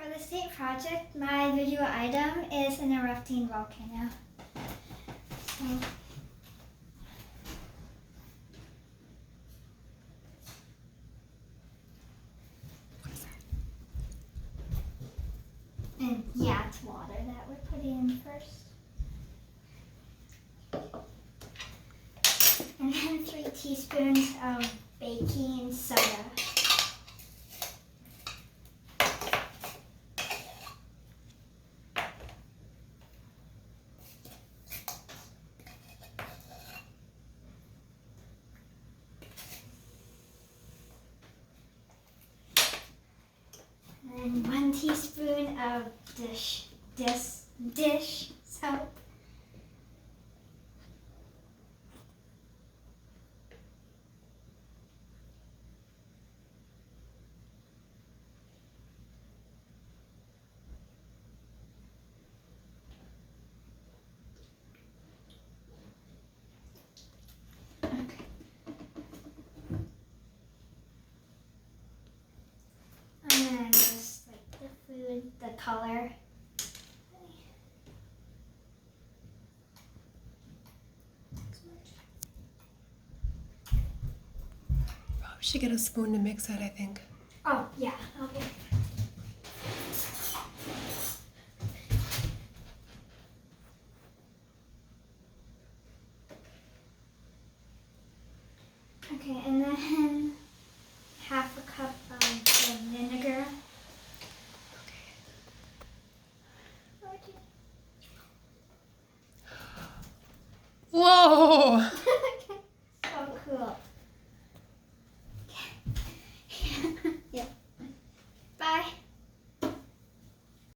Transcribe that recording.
For the state project, my visual item is an erupting volcano. So, and yeah, it's water that we're putting in first. And then 3 teaspoons of baking soda. And 1 teaspoon of dish soap. Okay. And then just like the food, the color. Oh, we should get a spoon to mix it, I think. Oh, yeah, okay. Okay, and